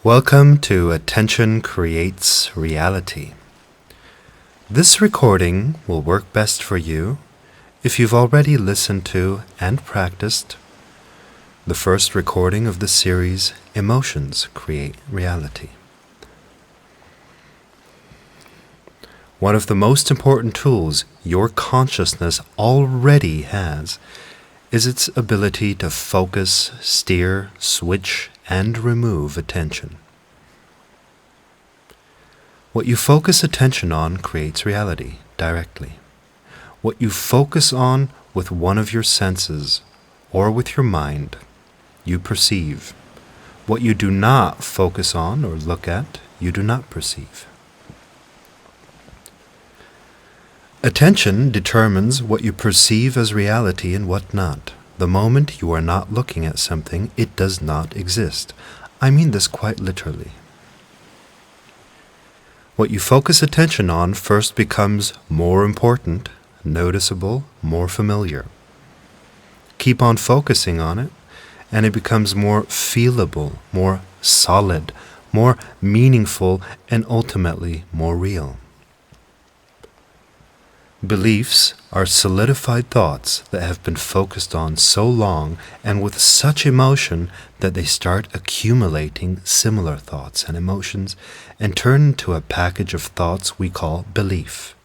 Welcome to Attention Creates Reality. This recording will work best for you if you've already listened to and practiced the first recording of the series, Emotions Create Reality. One of the most important tools your consciousness already has is its ability to focus, steer, switch, and remove attention. What you focus attention on creates reality directly. What you focus on with one of your senses or with your mind, you perceive. What you do not focus on or look at, you do not perceive. Attention determines what you perceive as reality and what not. The moment you are not looking at something, it does not exist. I mean this quite literally. What you focus attention on first becomes more important, noticeable, more familiar. Keep on focusing on it, and it becomes more feelable, more solid, more meaningful, and ultimately more real. Beliefs are solidified thoughts that have been focused on so long and with such emotion that they start accumulating similar thoughts and emotions and turn into a package of thoughts we call belief.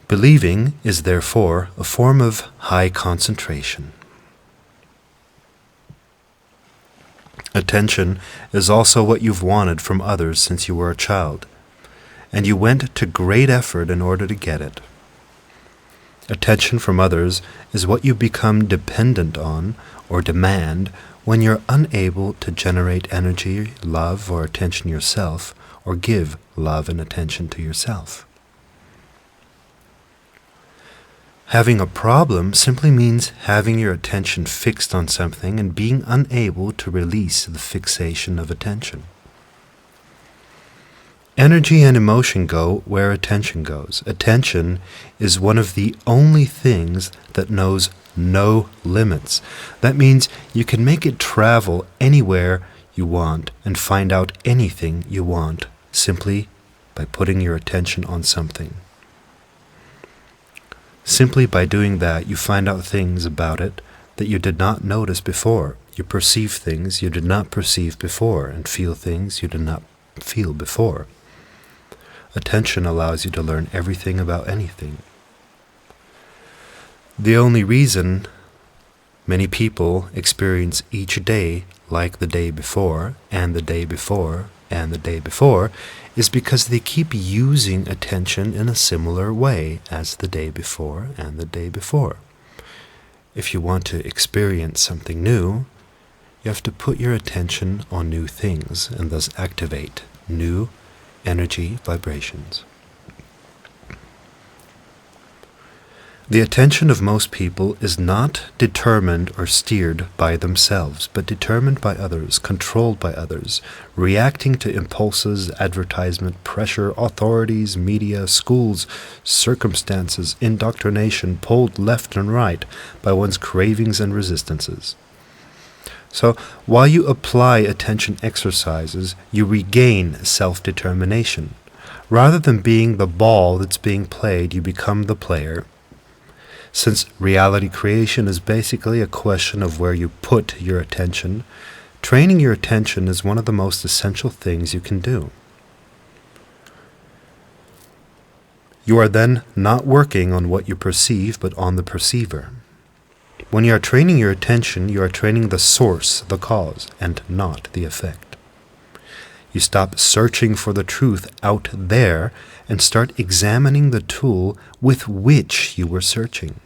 Believing is therefore a form of high concentration. Attention is also what you've wanted from others since you were a child, and you went to great effort in order to get it. Attention from others is what you become dependent on or demand when you're unable to generate energy, love, or attention yourself, or give love and attention to yourself. Having a problem simply means having your attention fixed on something and being unable to release the fixation of attention. Energy and emotion go where attention goes. Attention is one of the only things that knows no limits. That means you can make it travel anywhere you want and find out anything you want simply by putting your attention on something. Simply by doing that, you find out things about it that you did not notice before. You perceive things you did not perceive before and feel things you did not feel before. Attention allows you to learn everything about anything. The only reason many people experience each day like the day before, and the day before, and the day before, is because they keep using attention in a similar way as the day before and the day before. If you want to experience something new, you have to put your attention on new things and thus activate new energy vibrations. The attention of most people is not determined or steered by themselves, but determined by others, controlled by others, reacting to impulses, advertisement, pressure, authorities, media, schools, circumstances, indoctrination, pulled left and right by one's cravings and resistances. So, while you apply attention exercises, you regain self-determination. Rather than being the ball that's being played, you become the player. Since reality creation is basically a question of where you put your attention, training your attention is one of the most essential things you can do. You are then not working on what you perceive, but on the perceiver. When you are training your attention, you are training the source, the cause, and not the effect. You stop searching for the truth out there and start examining the tool with which you were searching.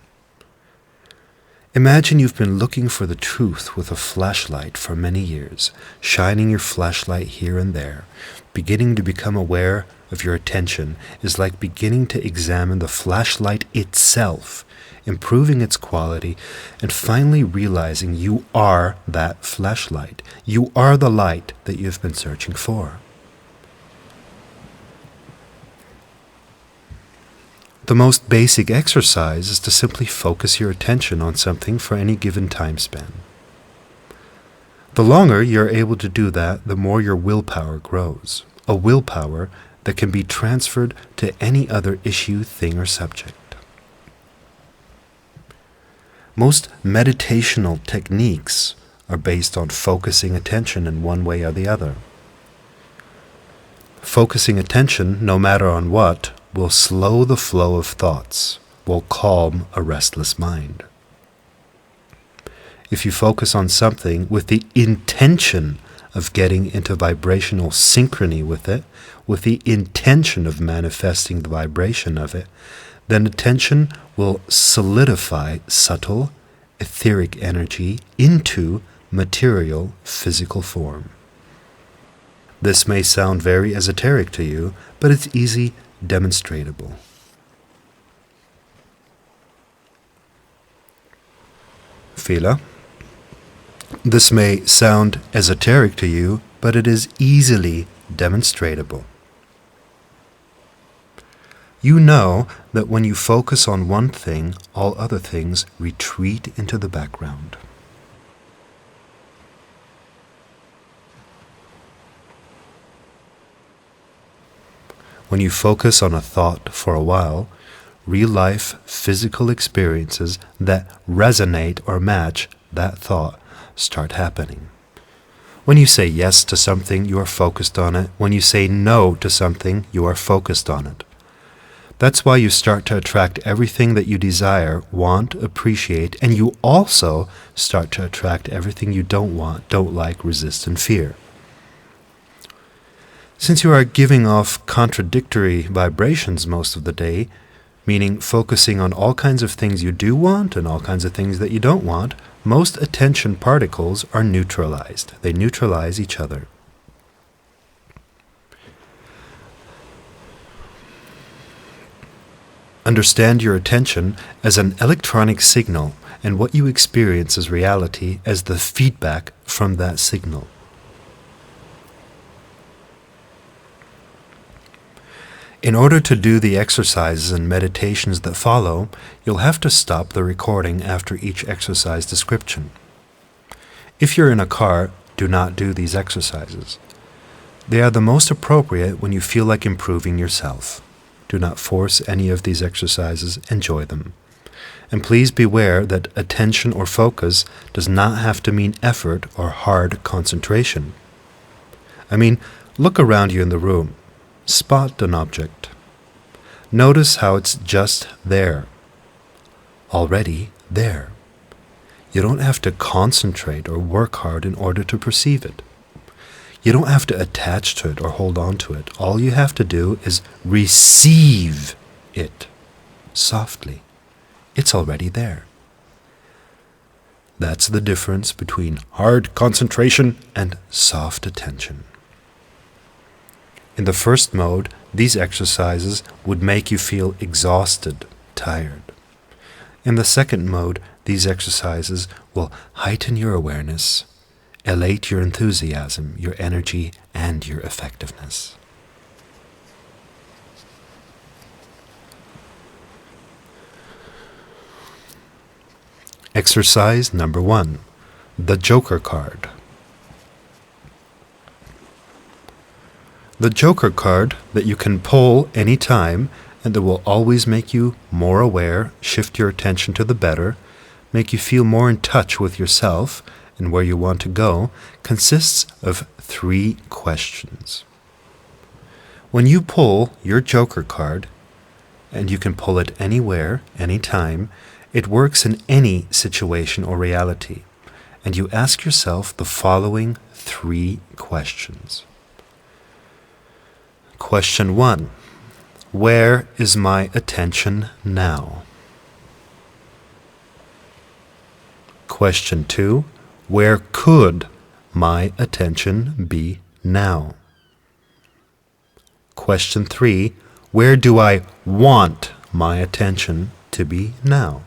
Imagine you've been looking for the truth with a flashlight for many years, shining your flashlight here and there. Beginning to become aware of your attention is like beginning to examine the flashlight itself, improving its quality, and finally realizing you are that flashlight. You are the light that you've been searching for. The most basic exercise is to simply focus your attention on something for any given time span. The longer you're able to do that, the more your willpower grows. A willpower that can be transferred to any other issue, thing, or subject. Most meditational techniques are based on focusing attention in one way or the other. Focusing attention, no matter on what, will slow the flow of thoughts, will calm a restless mind. If you focus on something with the intention of getting into vibrational synchrony with it, with the intention of manifesting the vibration of it, then attention will solidify subtle, etheric energy into material, physical form. This may sound very esoteric to you, but it's easy demonstratable. Fila. This may sound esoteric to you, but it is easily demonstratable. You know that when you focus on one thing, all other things retreat into the background. When you focus on a thought for a while, real-life physical experiences that resonate or match that thought start happening. When you say yes to something, you are focused on it. When you say no to something, you are focused on it. That's why you start to attract everything that you desire, want, appreciate, and you also start to attract everything you don't want, don't like, resist, and fear. Since you are giving off contradictory vibrations most of the day, meaning focusing on all kinds of things you do want and all kinds of things that you don't want, most attention particles are neutralized. They neutralize each other. Understand your attention as an electronic signal and what you experience as reality as the feedback from that signal. In order to do the exercises and meditations that follow, you'll have to stop the recording after each exercise description. If you're in a car, do not do these exercises. They are the most appropriate when you feel like improving yourself. Do not force any of these exercises, enjoy them. And please beware that attention or focus does not have to mean effort or hard concentration. I mean, look around you in the room. Spot an object. Notice how it's just there. Already there. You don't have to concentrate or work hard in order to perceive it. You don't have to attach to it or hold on to it. All you have to do is receive it softly. It's already there. That's the difference between hard concentration and soft attention. In the first mode, these exercises would make you feel exhausted, tired. In the second mode, these exercises will heighten your awareness, elate your enthusiasm, your energy, and your effectiveness. Exercise number 1, the Joker card. The Joker card that you can pull any time and that will always make you more aware, shift your attention to the better, make you feel more in touch with yourself and where you want to go, consists of 3 questions. When you pull your Joker card, and you can pull it anywhere, anytime, it works in any situation or reality, and you ask yourself the following 3 questions. Question 1. Where is my attention now? Question 2. Where could my attention be now? Question 3. Where do I want my attention to be now?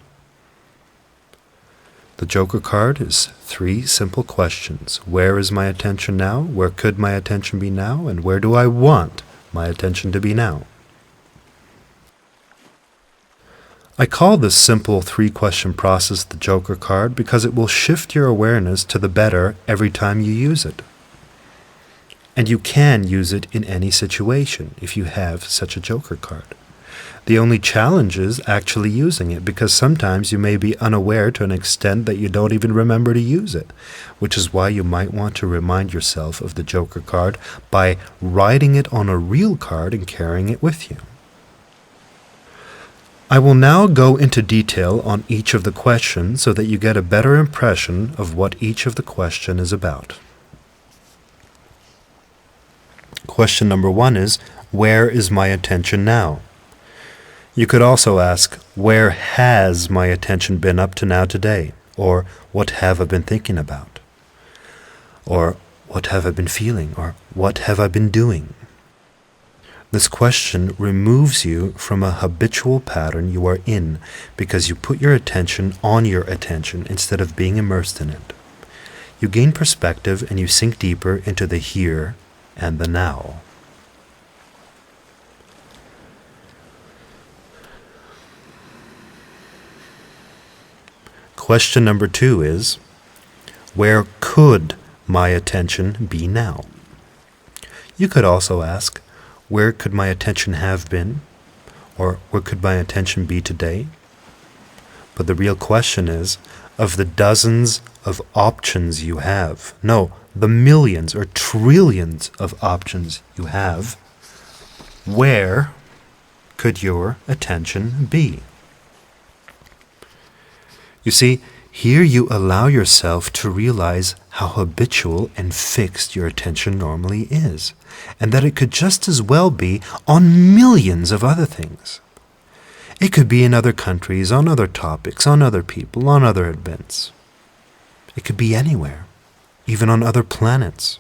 The Joker card is 3 simple questions. Where is my attention now? Where could my attention be now? And where do I want my attention to be now? I call this simple 3-question process the Joker card because it will shift your awareness to the better every time you use it. And you can use it in any situation if you have such a Joker card. The only challenge is actually using it, because sometimes you may be unaware to an extent that you don't even remember to use it, which is why you might want to remind yourself of the Joker card by writing it on a real card and carrying it with you. I will now go into detail on each of the questions so that you get a better impression of what each of the question is about. Question number 1 is, where is my attention now? You could also ask, where has my attention been up to now today? Or what have I been thinking about? Or what have I been feeling? Or what have I been doing? This question removes you from a habitual pattern you are in because you put your attention on your attention instead of being immersed in it. You gain perspective and you sink deeper into the here and the now. Question number 2 is, where could my attention be now? You could also ask, where could my attention have been? Or where could my attention be today? But the real question is, of the dozens of options you have, no, the millions or trillions of options you have, where could your attention be? You see, here you allow yourself to realize how habitual and fixed your attention normally is, and that it could just as well be on millions of other things. It could be in other countries, on other topics, on other people, on other events. It could be anywhere, even on other planets.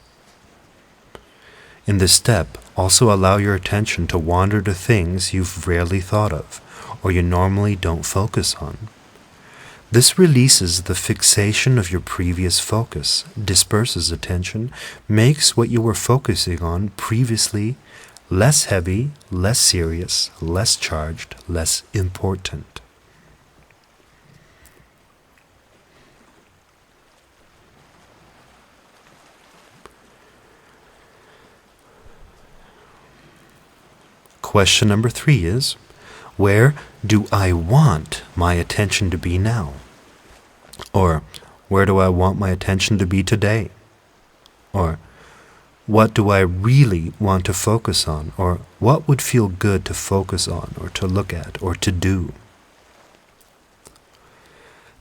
In this step, also allow your attention to wander to things you've rarely thought of, or you normally don't focus on. This releases the fixation of your previous focus, disperses attention, makes what you were focusing on previously less heavy, less serious, less charged, less important. Question number 3 is, where do I want my attention to be now? Or, where do I want my attention to be today? Or, what do I really want to focus on? Or, what would feel good to focus on, or to look at, or to do?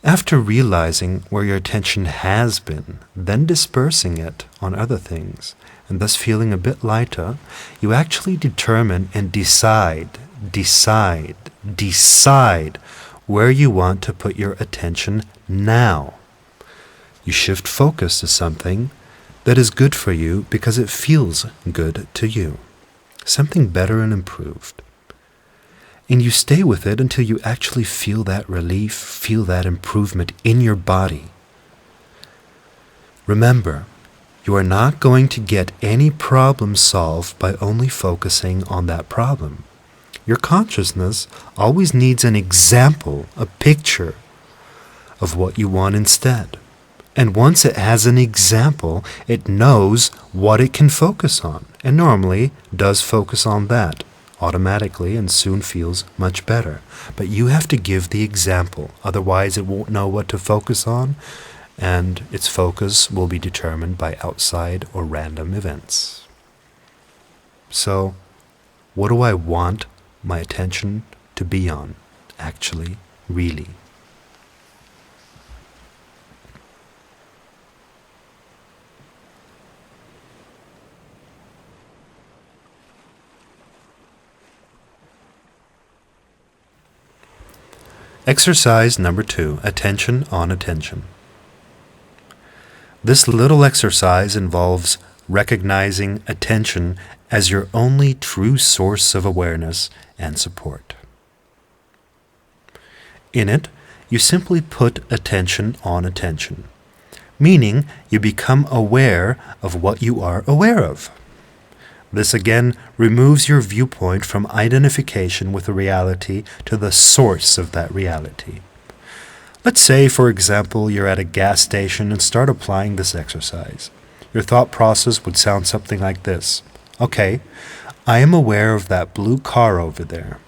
After realizing where your attention has been, then dispersing it on other things, and thus feeling a bit lighter, you actually determine and decide where you want to put your attention now. You shift focus to something that is good for you because it feels good to you, something better and improved. And you stay with it until you actually feel that relief, feel that improvement in your body. Remember, you are not going to get any problem solved by only focusing on that problem. Your consciousness always needs an example, a picture of what you want instead. And once it has an example, it knows what it can focus on, and normally does focus on that automatically and soon feels much better. But you have to give the example, otherwise it won't know what to focus on, and its focus will be determined by outside or random events. So, what do I want my attention to be on, actually, really? Exercise number 2, attention on attention. This little exercise involves recognizing attention as your only true source of awareness and support. In it, you simply put attention on attention, meaning you become aware of what you are aware of. This again removes your viewpoint from identification with a reality to the source of that reality. Let's say, for example, you're at a gas station and start applying this exercise. Your thought process would sound something like this. Okay, I am aware of that blue car over there.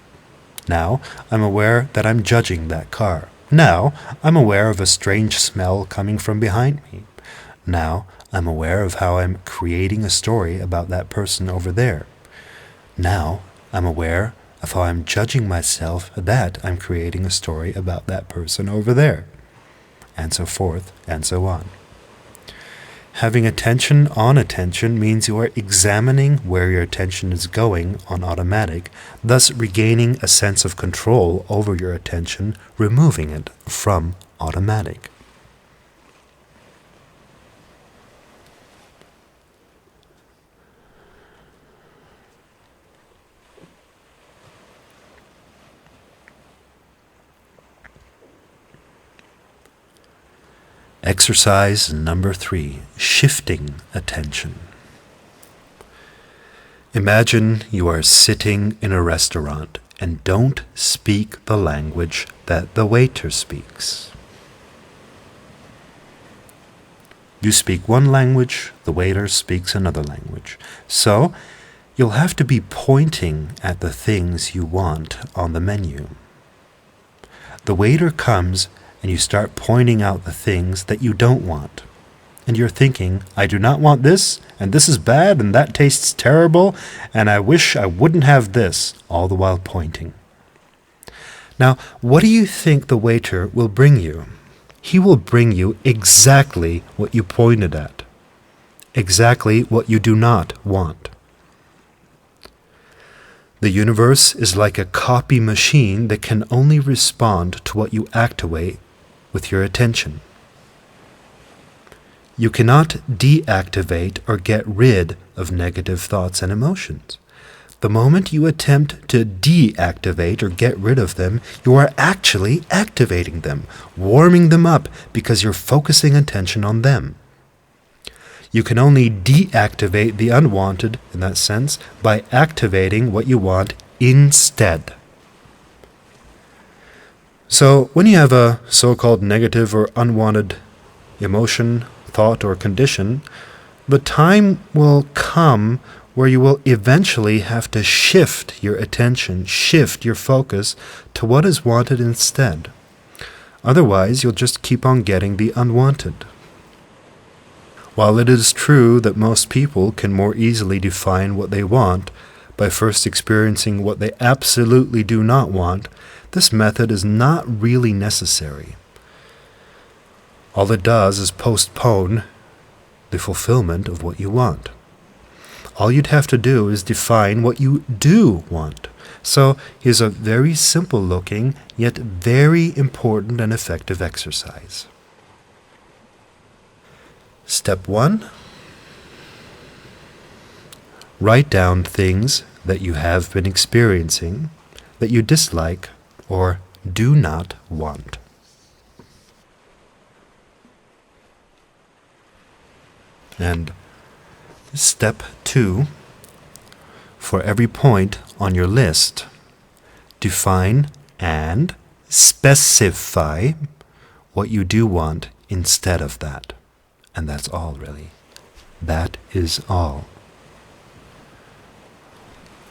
Now, I'm aware that I'm judging that car. Now, I'm aware of a strange smell coming from behind me. Now, I'm aware of how I'm creating a story about that person over there. Now, I'm aware of how I'm judging myself that I'm creating a story about that person over there. And so forth, and so on. Having attention on attention means you are examining where your attention is going on automatic, thus regaining a sense of control over your attention, removing it from automatic. Exercise number 3, shifting attention. Imagine you are sitting in a restaurant and don't speak the language that the waiter speaks. You speak one language, the waiter speaks another language. So, you'll have to be pointing at the things you want on the menu. The waiter comes and you start pointing out the things that you don't want. And you're thinking, I do not want this, and this is bad, and that tastes terrible, and I wish I wouldn't have this, all the while pointing. Now, what do you think the waiter will bring you? He will bring you exactly what you pointed at, exactly what you do not want. The universe is like a copy machine that can only respond to what you activate with your attention. You cannot deactivate or get rid of negative thoughts and emotions. The moment you attempt to deactivate or get rid of them, you are actually activating them, warming them up because you're focusing attention on them. You can only deactivate the unwanted, in that sense, by activating what you want instead. So, when you have a so-called negative or unwanted emotion, thought, or condition, the time will come where you will eventually have to shift your attention, shift your focus to what is wanted instead. Otherwise, you'll just keep on getting the unwanted. While it is true that most people can more easily define what they want by first experiencing what they absolutely do not want, this method is not really necessary. All it does is postpone the fulfillment of what you want. All you'd have to do is define what you do want. So here's a very simple looking, yet very important and effective exercise. Step 1. Write down things that you have been experiencing that you dislike or do not want. And step 2, for every point on your list, define and specify what you do want instead of that. And that's all, really. That is all.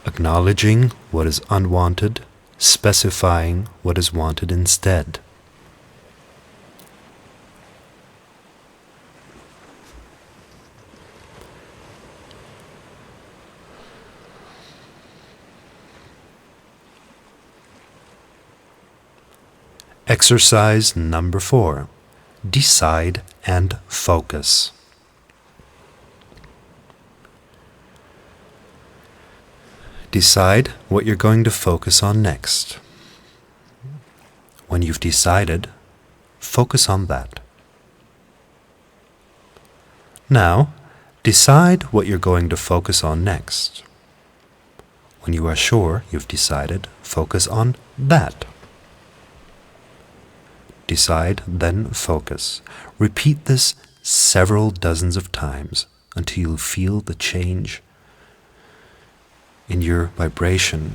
Acknowledging what is unwanted, specifying what is wanted instead. Exercise number 4. Decide and focus. Decide what you're going to focus on next. When you've decided, focus on that. Now, decide what you're going to focus on next. When you are sure you've decided, focus on that. Decide, then focus. Repeat this several dozens of times until you feel the change in your vibration,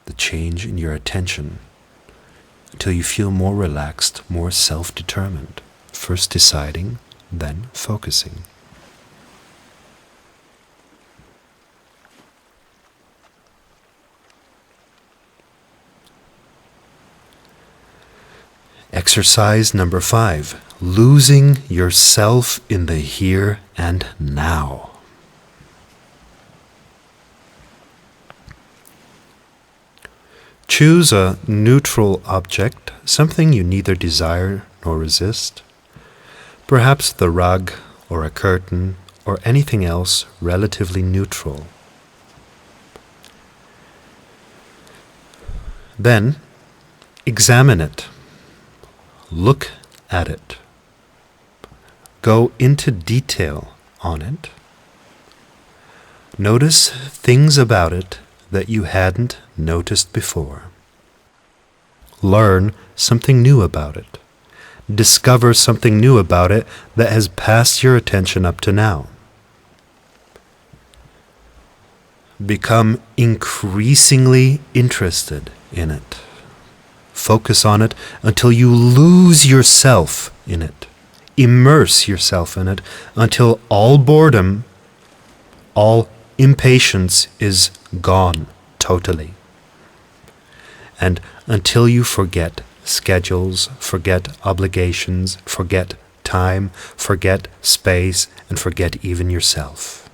the change in your attention, until you feel more relaxed, more self-determined. First deciding, then focusing. Exercise number 5. Losing yourself in the here and now. Choose a neutral object, something you neither desire nor resist. Perhaps the rug or a curtain or anything else relatively neutral. Then, examine it. Look at it. Go into detail on it. Notice things about it that you hadn't noticed before. Learn something new about it. Discover something new about it that has passed your attention up to now. Become increasingly interested in it. Focus on it until you lose yourself in it. Immerse yourself in it until all boredom, all impatience is gone totally. And until you forget schedules, forget obligations, forget time, forget space, and forget even yourself.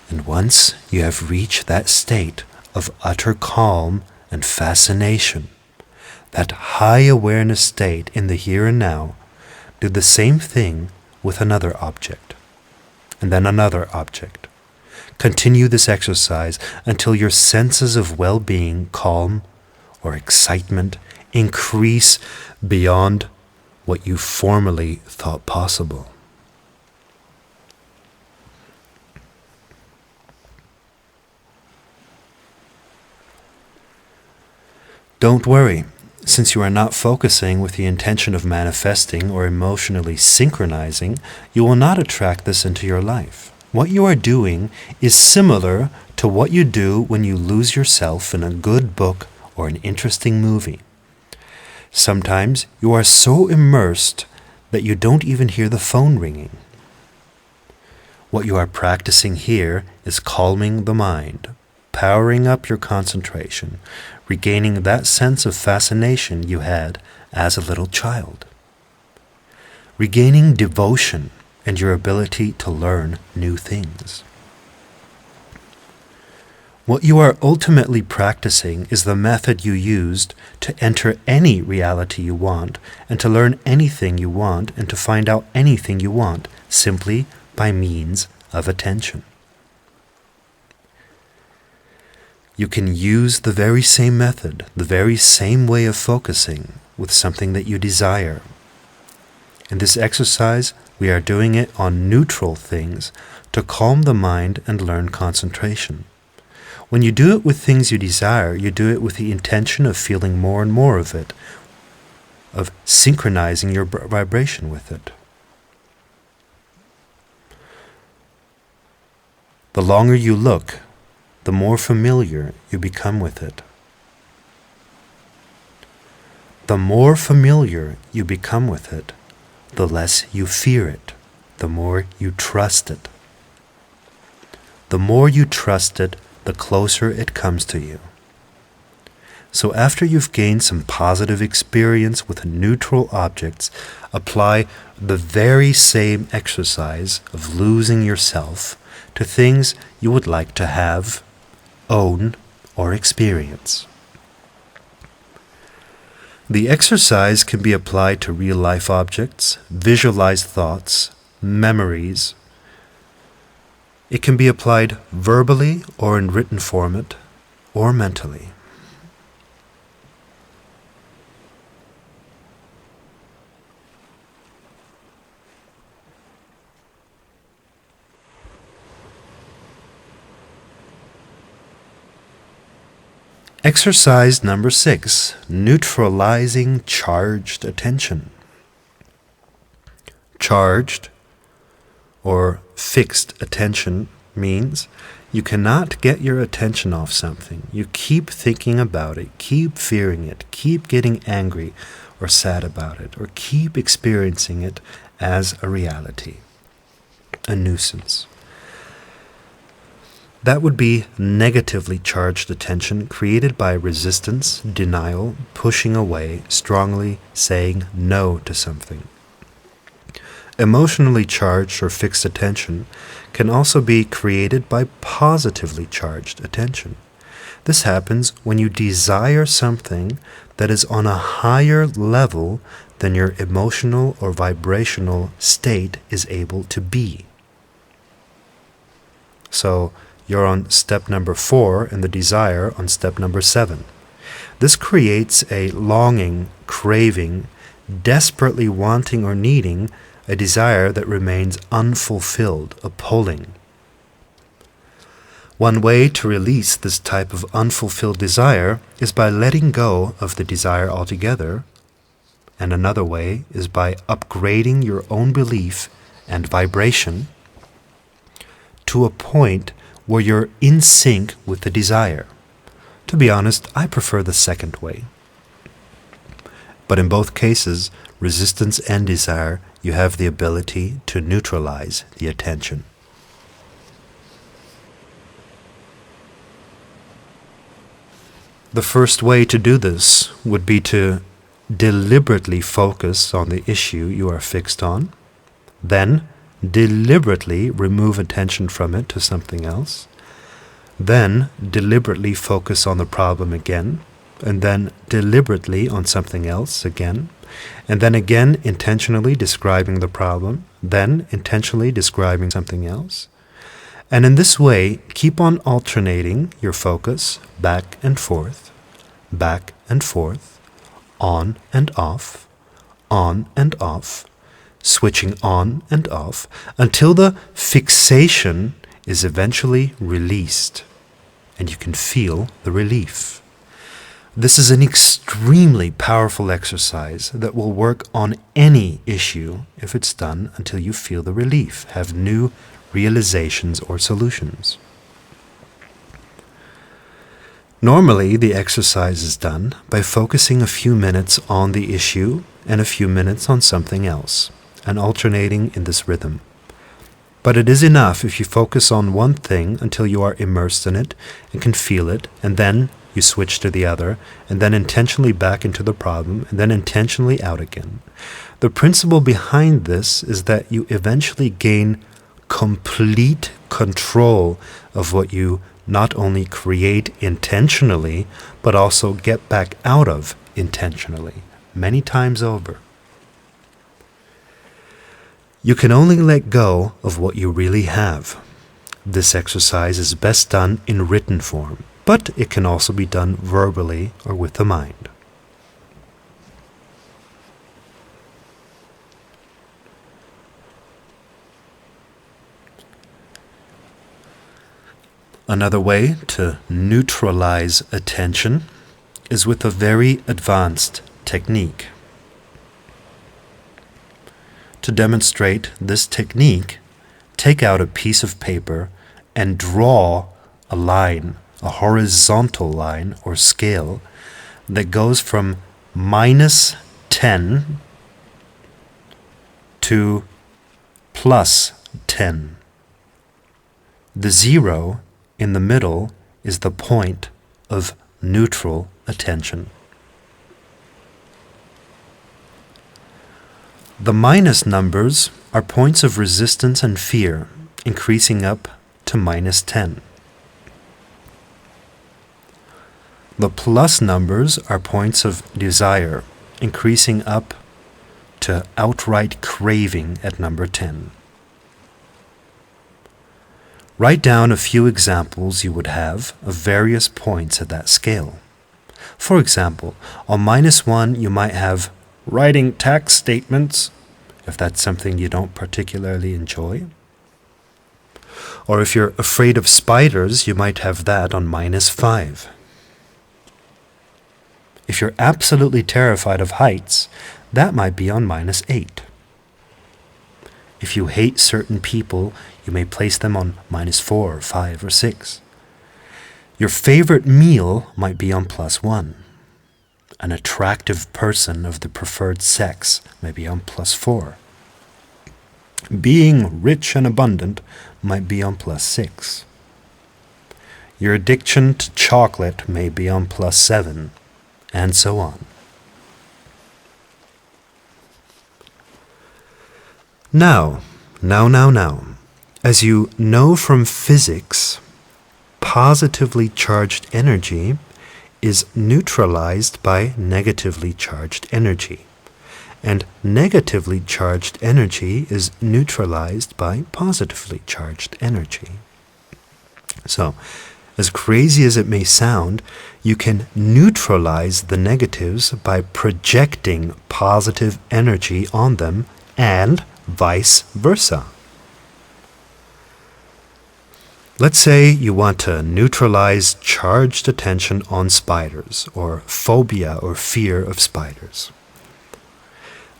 And once you have reached that state of utter calm and fascination, that high awareness state in the here and now, do the same thing with another object, and then another object. Continue this exercise until your senses of well-being, calm, or excitement increase beyond what you formerly thought possible. Don't worry, since you are not focusing with the intention of manifesting or emotionally synchronizing, you will not attract this into your life. What you are doing is similar to what you do when you lose yourself in a good book or an interesting movie. Sometimes you are so immersed that you don't even hear the phone ringing. What you are practicing here is calming the mind, powering up your concentration, regaining that sense of fascination you had as a little child, regaining devotion and your ability to learn new things. What you are ultimately practicing is the method you used to enter any reality you want and to learn anything you want and to find out anything you want simply by means of attention. You can use the very same method, the very same way of focusing with something that you desire. In this exercise, we are doing it on neutral things to calm the mind and learn concentration. When you do it with things you desire, you do it with the intention of feeling more and more of it, of synchronizing your vibration with it. The longer you look, the more familiar you become with it. The more familiar you become with it, the less you fear it, the more you trust it. The more you trust it, the closer it comes to you. So after you've gained some positive experience with neutral objects, apply the very same exercise of losing yourself to things you would like to have, own, or experience. The exercise can be applied to real-life objects, visualized thoughts, memories. It can be applied verbally or in written format, or mentally. Exercise number 6, neutralizing charged attention. Charged, or fixed attention means you cannot get your attention off something. You keep thinking about it, keep fearing it, keep getting angry or sad about it, or keep experiencing it as a reality, a nuisance. That would be negatively charged attention created by resistance, denial, pushing away, strongly saying no to something. Emotionally charged or fixed attention can also be created by positively charged attention. This happens when you desire something that is on a higher level than your emotional or vibrational state is able to be. So, you're on step number 4 and the desire on step number 7. This creates a longing, craving, desperately wanting or needing a desire that remains unfulfilled, a pulling. One way to release this type of unfulfilled desire is by letting go of the desire altogether, and another way is by upgrading your own belief and vibration to a point where you're in sync with the desire. To be honest, I prefer the second way. But in both cases, resistance and desire, you have the ability to neutralize the attention. The first way to do this would be to deliberately focus on the issue you are fixed on, then deliberately remove attention from it to something else, then deliberately focus on the problem again, and then deliberately on something else again, and then again intentionally describing the problem, then intentionally describing something else. And in this way, keep on alternating your focus back and forth, on and off, switching on and off, until the fixation is eventually released, and you can feel the relief. This is an extremely powerful exercise that will work on any issue if it's done until you feel the relief, have new realizations or solutions. Normally, the exercise is done by focusing a few minutes on the issue and a few minutes on something else, and alternating in this rhythm. But it is enough if you focus on one thing until you are immersed in it and can feel it, and then you switch to the other, and then intentionally back into the problem, and then intentionally out again. The principle behind this is that you eventually gain complete control of what you not only create intentionally, but also get back out of intentionally, many times over. You can only let go of what you really have. This exercise is best done in written form, but it can also be done verbally or with the mind. Another way to neutralize attention is with a very advanced technique. To demonstrate this technique, take out a piece of paper and draw a line, a horizontal line or scale that goes from -10 to +10. The 0 in the middle is the point of neutral attention. The minus numbers are points of resistance and fear, increasing up to -10. The plus numbers are points of desire, increasing up to outright craving at number 10. Write down a few examples you would have of various points at that scale. For example, on -1 you might have writing tax statements, if that's something you don't particularly enjoy. Or if you're afraid of spiders, you might have that on -5. If you're absolutely terrified of heights, that might be on -8. If you hate certain people, you may place them on -4, 5, or 6. Your favorite meal might be on +1. An attractive person of the preferred sex may be on +4. Being rich and abundant might be on +6. Your addiction to chocolate may be on +7, and so on. Now, as you know from physics, positively charged energy is neutralized by negatively charged energy, and negatively charged energy is neutralized by positively charged energy. So, as crazy as it may sound, you can neutralize the negatives by projecting positive energy on them, and vice versa. Let's say you want to neutralize charged attention on spiders, or phobia or fear of spiders.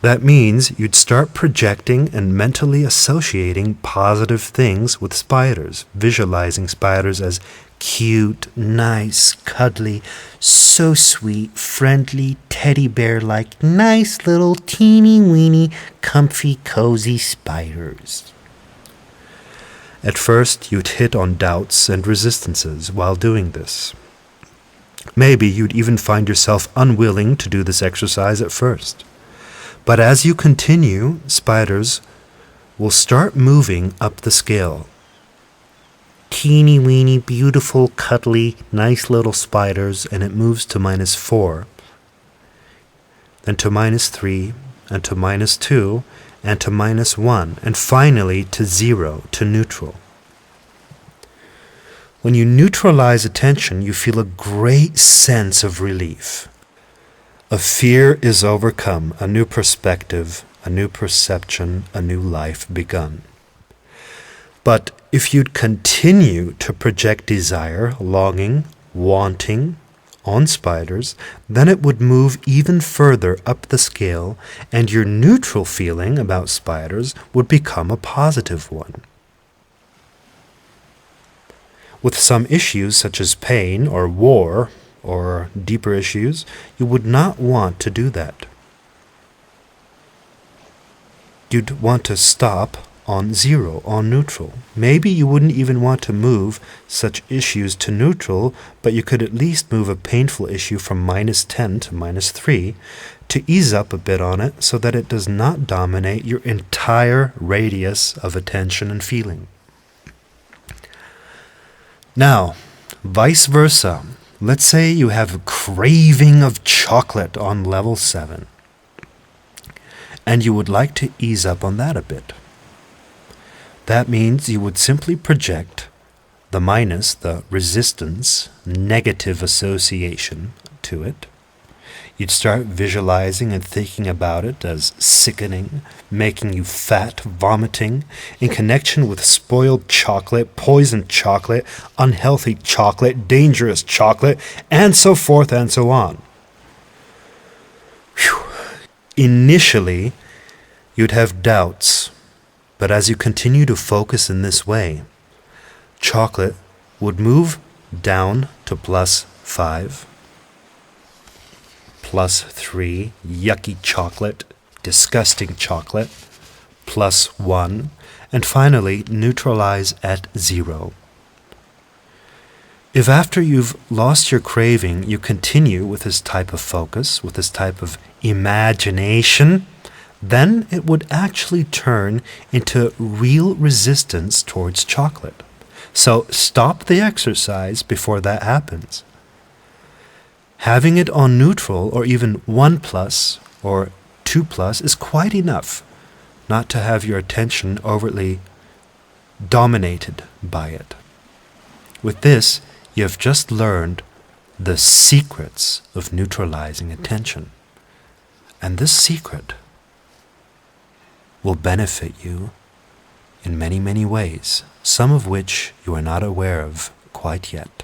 That means you'd start projecting and mentally associating positive things with spiders, visualizing spiders as cute, nice, cuddly, so sweet, friendly, teddy bear-like, nice little teeny-weeny, comfy, cozy spiders. At first, you'd hit on doubts and resistances while doing this. Maybe you'd even find yourself unwilling to do this exercise at first. But as you continue, spiders will start moving up the scale. Teeny weeny, beautiful, cuddly, nice little spiders, and it moves to -4, then to -3, and to -2, and to -1, and finally to 0, to neutral. When you neutralize attention, you feel a great sense of relief. A fear is overcome, a new perspective, a new perception, a new life begun. But if you'd continue to project desire, longing, wanting on spiders, then it would move even further up the scale, and your neutral feeling about spiders would become a positive one. With some issues such as pain or war or deeper issues, you would not want to do that. You'd want to stop on 0, on neutral. Maybe you wouldn't even want to move such issues to neutral, but you could at least move a painful issue from -10 to -3 to ease up a bit on it so that it does not dominate your entire radius of attention and feeling. Now, vice versa. Let's say you have a craving of chocolate on level 7, and you would like to ease up on that a bit. That means you would simply project the minus, the resistance, negative association to it. You'd start visualizing and thinking about it as sickening, making you fat, vomiting, in connection with spoiled chocolate, poisoned chocolate, unhealthy chocolate, dangerous chocolate, and so forth and so on. Whew. Initially, you'd have doubts, but as you continue to focus in this way, chocolate would move down to +5, +3, yucky chocolate, disgusting chocolate, +1, and finally neutralize at 0. If after you've lost your craving, you continue with this type of focus, with this type of imagination, then it would actually turn into real resistance towards chocolate. So stop the exercise before that happens. Having it on neutral, or even 1+ or 2+ is quite enough not to have your attention overtly dominated by it. With this, you have just learned the secrets of neutralizing attention. And this secret will benefit you in many, many ways, some of which you are not aware of quite yet.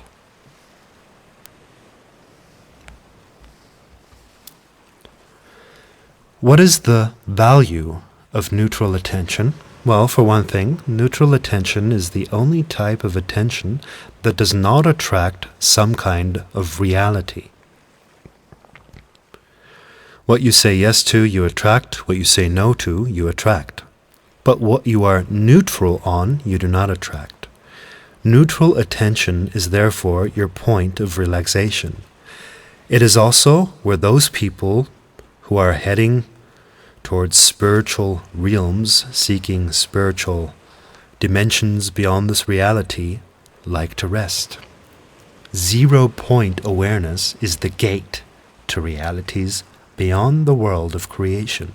What is the value of neutral attention? Well, for one thing, neutral attention is the only type of attention that does not attract some kind of reality. What you say yes to, you attract. What you say no to, you attract. But what you are neutral on, you do not attract. Neutral attention is therefore your point of relaxation. It is also where those people who are heading towards spiritual realms, seeking spiritual dimensions beyond this reality, like to rest. 0-point awareness is the gate to realities beyond the world of creation.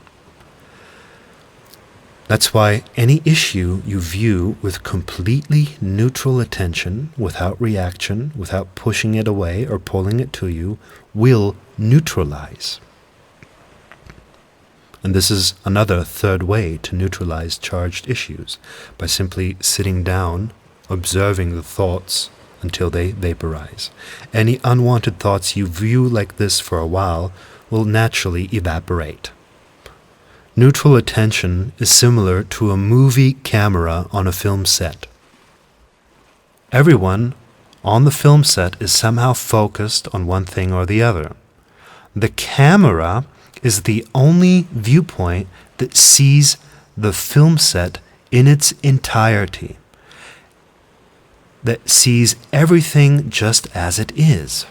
That's why any issue you view with completely neutral attention, without reaction, without pushing it away or pulling it to you, will neutralize. And this is another third way to neutralize charged issues, by simply sitting down, observing the thoughts until they vaporize. Any unwanted thoughts you view like this for a while will naturally evaporate. Neutral attention is similar to a movie camera on a film set. Everyone on the film set is somehow focused on one thing or the other. The camera is the only viewpoint that sees the film set in its entirety, that sees everything just as it is.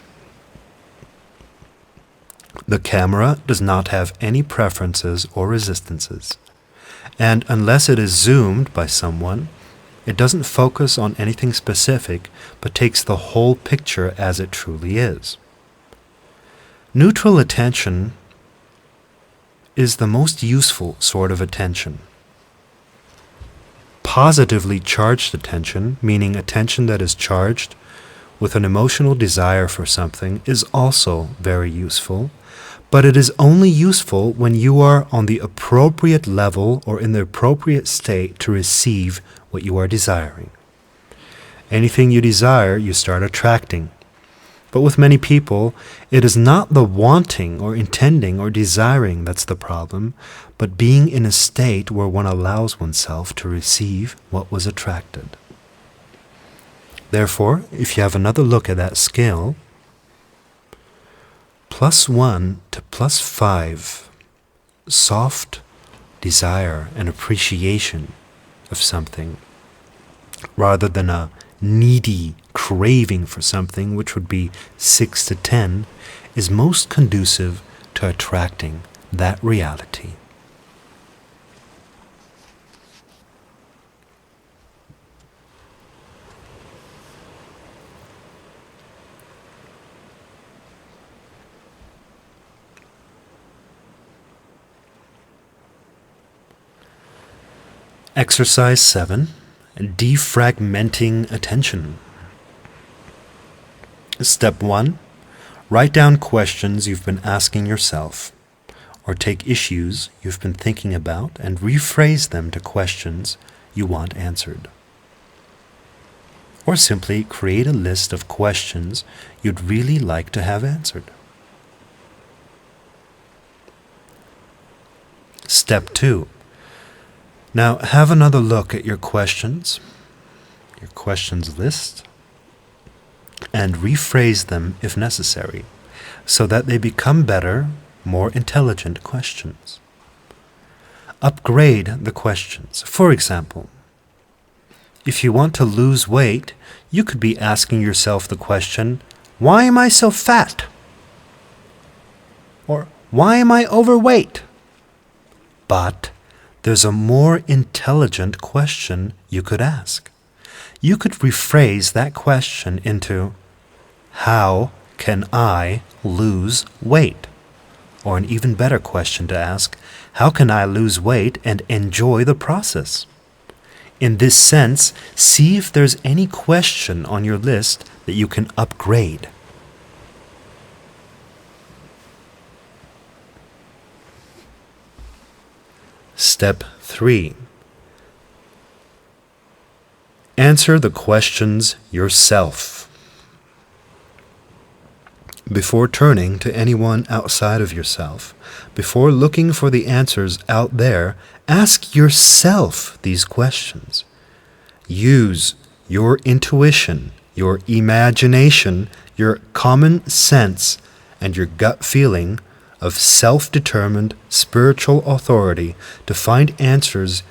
The camera does not have any preferences or resistances, and unless it is zoomed by someone, it doesn't focus on anything specific, but takes the whole picture as it truly is. Neutral attention is the most useful sort of attention. Positively charged attention, meaning attention that is charged with an emotional desire for something, is also very useful, but it is only useful when you are on the appropriate level or in the appropriate state to receive what you are desiring. Anything you desire, you start attracting. But with many people, it is not the wanting or intending or desiring that's the problem, but being in a state where one allows oneself to receive what was attracted. Therefore, if you have another look at that scale, +1 to +5, soft desire and appreciation of something, rather than a needy craving for something, which would be 6 to 10, is most conducive to attracting that reality. Exercise 7, Defragmenting Attention. Step 1, write down questions you've been asking yourself, or take issues you've been thinking about and rephrase them to questions you want answered. Or simply create a list of questions you'd really like to have answered. Step 2, now have another look at your questions list, and rephrase them if necessary, so that they become better, more intelligent questions. Upgrade the questions. For example, if you want to lose weight, you could be asking yourself the question, why am I so fat? Or why am I overweight? But there's a more intelligent question you could ask. You could rephrase that question into, how can I lose weight? Or an even better question to ask, how can I lose weight and enjoy the process? In this sense, see if there's any question on your list that you can upgrade. Step 3. Answer the questions yourself. before turning to anyone outside of yourself, before looking for the answers out there, ask yourself these questions. Use your intuition, your imagination, your common sense, and your gut feeling of self-determined spiritual authority to find answers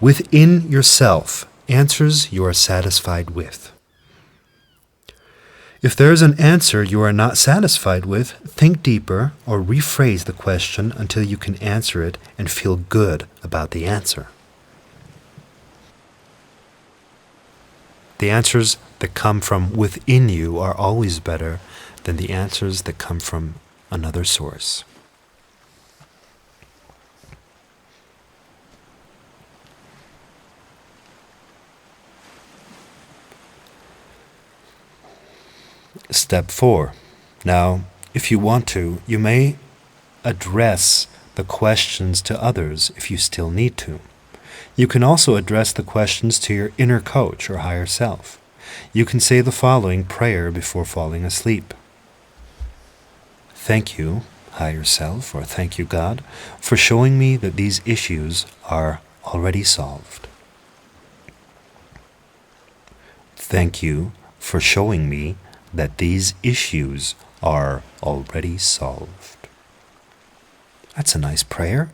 within yourself, answers you are satisfied with. If there is an answer you are not satisfied with, think deeper or rephrase the question until you can answer it and feel good about the answer. The answers that come from within you are always better than the answers that come from another source. Step 4. Now, if you want to, you may address the questions to others if you still need to. You can also address the questions to your inner coach or higher self. You can say the following prayer before falling asleep. Thank you, higher self, or thank you, God, for showing me that these issues are already solved. Thank you for showing me that these issues are already solved. That's a nice prayer.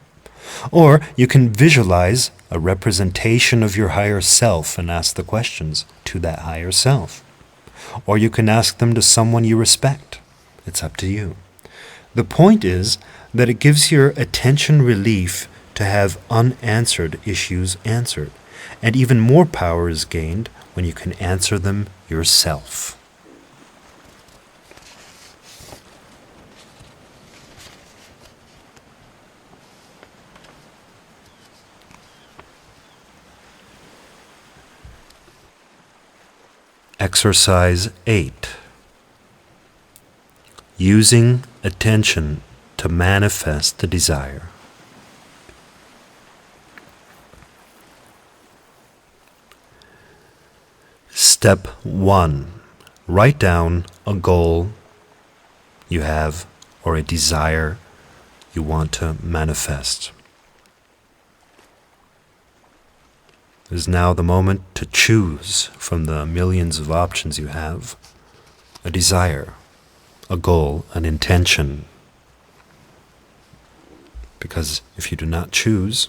Or you can visualize a representation of your higher self and ask the questions to that higher self. Or you can ask them to someone you respect. It's up to you. The point is that it gives your attention relief to have unanswered issues answered. And even more power is gained when you can answer them yourself. Exercise 8. Using attention to manifest the desire. Step 1. Write down a goal you have or a desire you want to manifest. It is now the moment to choose from the millions of options you have a desire, a goal, an intention. Because if you do not choose,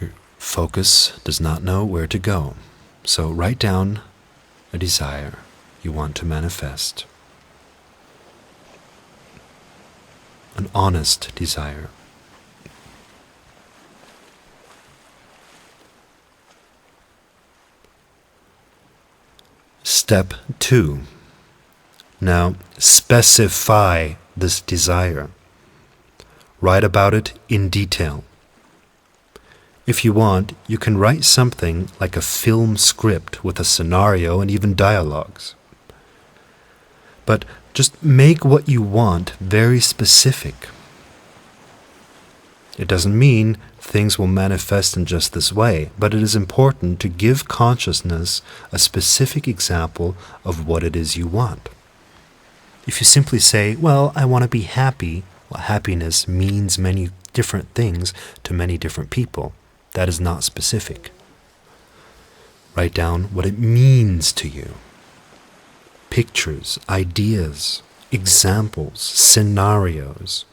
your focus does not know where to go. So write down a desire you want to manifest. An honest desire. Step 2. Now specify this desire. Write about it in detail. If you want, you can write something like a film script with a scenario and even dialogues. But just make what you want very specific. It doesn't mean things will manifest in just this way, but it is important to give consciousness a specific example of what it is you want. If you simply say, well, I want to be happy, well, happiness means many different things to many different people. That is not specific. Write down what it means to you. Pictures, ideas, examples, scenarios.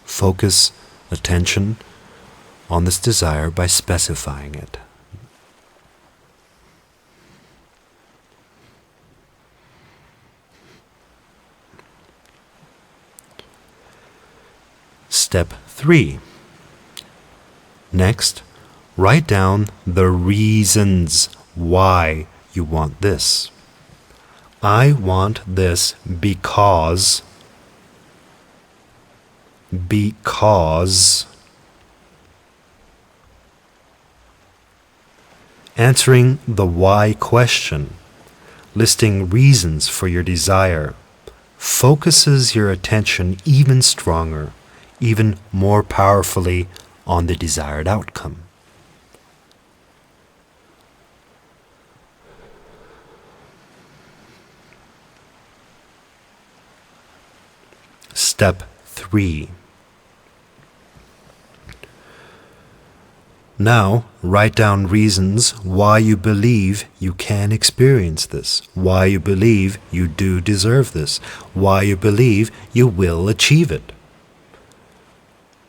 Focus attention on this desire by specifying it. Step 3. Next, write down the reasons why you want this. I want this because answering the why question, listing reasons for your desire, focuses your attention even stronger, even more powerfully on the desired outcome. Step 3. Now, write down reasons why you believe you can experience this, why you believe you do deserve this, why you believe you will achieve it.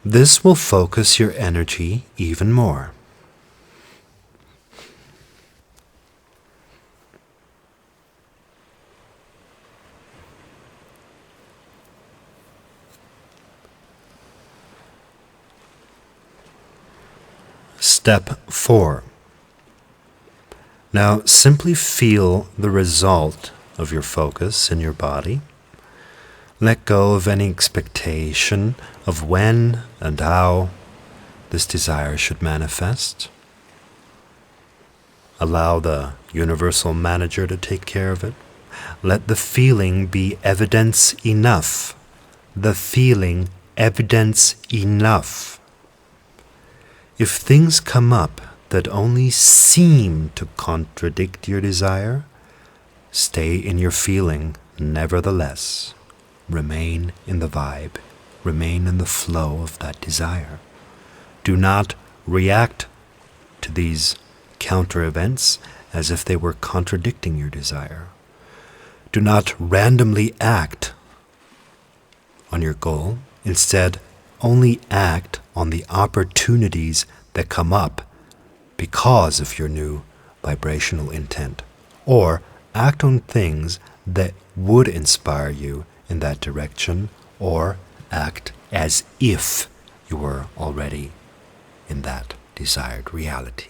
This will focus your energy even more. Step 4. Now simply feel the result of your focus in your body. Let go of any expectation of when and how this desire should manifest. Allow the universal manager to take care of it. Let the feeling be evidence enough. The feeling evidence enough. If things come up that only seem to contradict your desire, stay in your feeling nevertheless. Remain in the vibe. Remain in the flow of that desire. Do not react to these counter events as if they were contradicting your desire. Do not randomly act on your goal. Instead, only act on the opportunities that come up because of your new vibrational intent, or act on things that would inspire you in that direction, or act as if you were already in that desired reality.